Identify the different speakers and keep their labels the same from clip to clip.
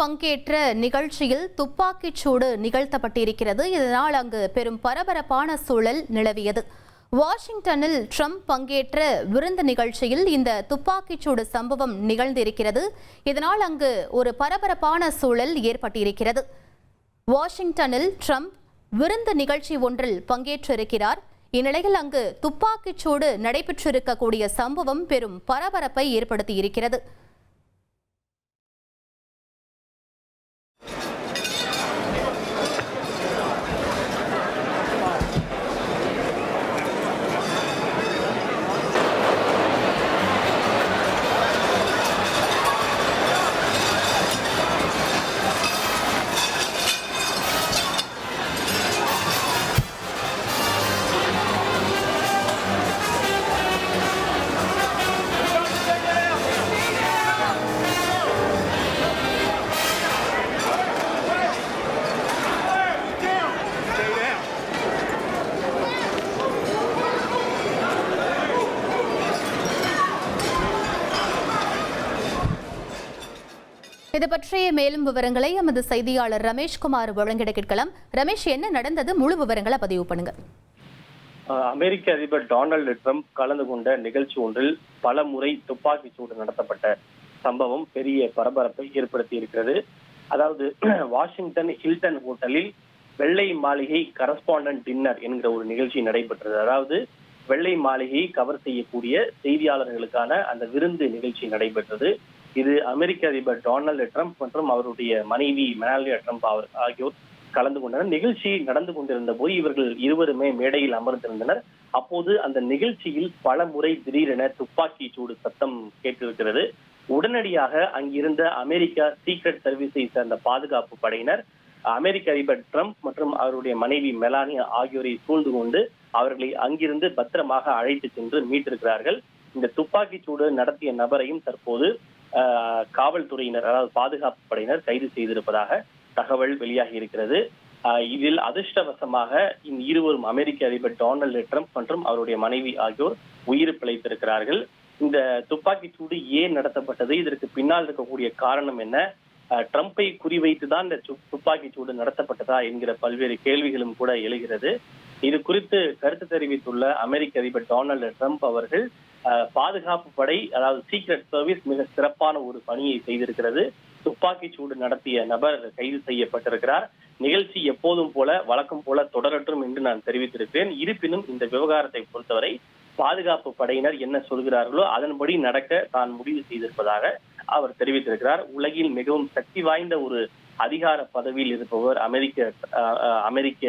Speaker 1: பங்கேற்ற நிகழ்ச்சியில் துப்பாக்கிச் சூடு நிகழ்த்தப்பட்டிருக்கிறது. இதனால் அங்கு பெரும் பரபரப்பான சூழல் நிலவியது. வாஷிங்டனில் ட்ரம்ப் பங்கேற்ற விருந்து நிகழ்ச்சியில் இந்த துப்பாக்கிச்சூடு சம்பவம் நிகழ்ந்திருக்கிறது. இதனால் அங்கு ஒரு பரபரப்பான சூழல் ஏற்பட்டிருக்கிறது. வாஷிங்டனில் ட்ரம்ப் விருந்து நிகழ்ச்சி ஒன்றில் பங்கேற்றிருக்கிறார். இந்நிலையில் அங்கு துப்பாக்கிச்சூடு நடைபெற்றிருக்கக்கூடிய சம்பவம் பெரும் பரபரப்பை ஏற்படுத்தியிருக்கிறது. இது பற்றிய மேலும் விவரங்களை எமது செய்தியாளர் ரமேஷ்குமார் வழங்கிட கேட்கலாம். ரமேஷ், என்ன நடந்தது? முழு விவரங்களை பதிவு பண்ணுங்க.
Speaker 2: அமெரிக்க அதிபர் டொனால்டு ட்ரம்ப் கலந்து கொண்ட நிகழ்ச்சி ஒன்றில் பல முறை துப்பாக்கி சூடு நடத்தப்பட்ட சம்பவம் பெரிய பரபரப்பை ஏற்படுத்தி இருக்கிறது. அதாவது வாஷிங்டன் ஹில்டன் ஹோட்டலில் வெள்ளை மாளிகை கரஸ்பாண்டன்ட் டின்னர் என்கிற ஒரு நிகழ்ச்சி நடைபெற்றது. அதாவது வெள்ளை மாளிகையை கவர் செய்யக்கூடிய செய்தியாளர்களுக்கான அந்த விருந்து நிகழ்ச்சி நடைபெற்றது. இது அமெரிக்க அதிபர் டொனால்டு ட்ரம்ப் மற்றும் அவருடைய மனைவி மெலானியா ட்ரம்ப் ஆகியோர் கலந்து கொண்டனர். நிகழ்ச்சி நடந்து கொண்டிருந்த போது இவர்கள் இருவருமே மேடையில் அமர்ந்திருந்தனர். அப்போது அந்த நிகழ்ச்சியில் பல முறை திடீரென துப்பாக்கி சூடு சத்தம் கேட்டிருக்கிறது. உடனடியாக அங்கிருந்த அமெரிக்கா சீக்ரெட் சர்வீஸை சேர்ந்த பாதுகாப்பு படையினர் அமெரிக்க அதிபர் ட்ரம்ப் மற்றும் அவருடைய மனைவி மெலானியா ஆகியோரை சூழ்ந்து கொண்டு அவர்களை அங்கிருந்து பத்திரமாக அழைத்து சென்று மீட்டிருக்கிறார்கள். இந்த துப்பாக்கி சூடு நடத்திய நபரையும் தற்போது காவல்துறையினர், அதாவது பாதுகாப்பு படையினர் கைது செய்திருப்பதாக தகவல் வெளியாகி இருக்கிறது. இதில் அதிர்ஷ்டவசமாக இருவரும் அமெரிக்க அதிபர் டொனால்டு ட்ரம்ப் மற்றும் அவருடைய மனைவி ஆகியோர் உயிர் பிழைத்திருக்கிறார்கள். இந்த துப்பாக்கி சூடு ஏன் நடத்தப்பட்டது, இதற்கு பின்னால் இருக்கக்கூடிய காரணம் என்ன, ட்ரம்பை குறிவைத்துதான் இந்த துப்பாக்கி சூடு நடத்தப்பட்டதா என்கிற பல்வேறு கேள்விகளும் கூட எழுகிறது. இது குறித்து கருத்து தெரிவித்துள்ள அமெரிக்க அதிபர் டொனால்டு ட்ரம்ப் அவர்கள் பாதுகாப்பு படை, அதாவது சீக்ரெட் சர்வீஸ் மிக சிறப்பான ஒரு பணியை செய்திருக்கிறது. துப்பாக்கி சூடு நடத்திய நபர் கைது செய்யப்பட்டிருக்கிறார். நிகழ்ச்சி எப்போதும் போல வழக்கம் போல தொடரட்டும் என்று நான் தெரிவித்திருக்கிறேன். இருப்பினும் இந்த விவகாரத்தை பொறுத்தவரை பாதுகாப்பு படையினர் என்ன சொல்கிறார்களோ அதன்படி நடக்க தான் முடிவு செய்திருப்பதாக அவர் தெரிவித்திருக்கிறார். உலகில் மிகவும் சக்தி வாய்ந்த ஒரு அதிகார பதவியில் இருப்பவர் அமெரிக்க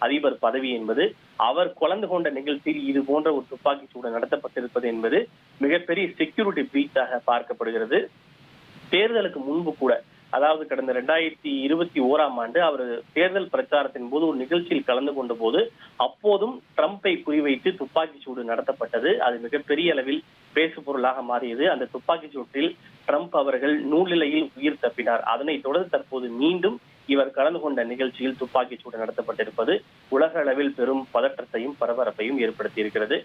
Speaker 2: அதிபர் பதவி என்பது. அவர் கலந்து கொண்ட நிகழ்ச்சியில் இது போன்ற ஒரு துப்பாக்கி சூடு நடத்தப்பட்டிருப்பது என்பது மிகப்பெரிய செக்யூரிட்டி பிரீச்சாக பார்க்கப்படுகிறது. தேர்தலுக்கு முன்பு கூட, அதாவது கடந்த 2021 அவர் தேர்தல் பிரச்சாரத்தின் போது ஒரு நிகழ்ச்சியில் கலந்து கொண்ட போது அப்போதும் ட்ரம்பை குறிவைத்து துப்பாக்கி சூடு நடத்தப்பட்டது. அது மிகப்பெரிய அளவில் பேசு பொருளாக மாறியது. அந்த துப்பாக்கி சூட்டில் ட்ரம்ப் அவர்கள் நூலிலையில் உயிர் தப்பினார். அதனைத் தொடர்ந்து தற்போது மீண்டும் இவர் கலந்து கொண்ட நிகழ்ச்சியில் துப்பாக்கி சூடு நடத்தப்பட்டிருப்பது உலக அளவில் பெரும் பதற்றத்தையும் பரபரப்பையும் ஏற்படுத்தியிருக்கிறது.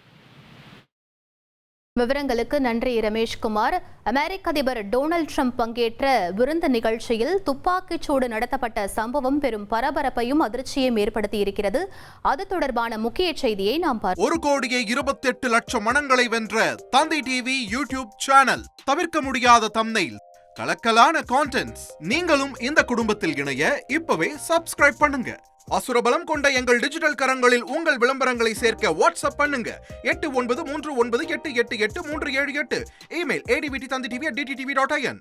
Speaker 1: விவரங்களுக்கு நன்றி ரமேஷ்குமார். அமெரிக்க அதிபர் டொனால்டு ட்ரம்ப் பங்கேற்ற விருந்து நிகழ்ச்சியில் துப்பாக்கிச் சூடு நடத்தப்பட்ட சம்பவம் பெரும் பரபரப்பையும் அதிர்ச்சியையும் ஏற்படுத்தி இருக்கிறது. அது தொடர்பான முக்கிய செய்தியை நாம் பார்ப்போம்.
Speaker 3: 1,28,00,000 மனங்களை வென்ற தந்தை டிவி யூடியூப் சேனல். தவிர்க்க முடியாத தம்ப்நெயில், கலக்கலான கான்டென்ட்ஸ். நீங்களும் இந்த குடும்பத்தில் இணைய இப்பவே சப்ஸ்கிரைப் பண்ணுங்க. அசுரபலம் கொண்ட எங்கள் டிஜிட்டல் கரங்களில் உங்கள் விளம்பரங்களை சேர்க்க வாட்ஸ்அப் பண்ணுங்க. 8939888838. Email advttv@dttv.in.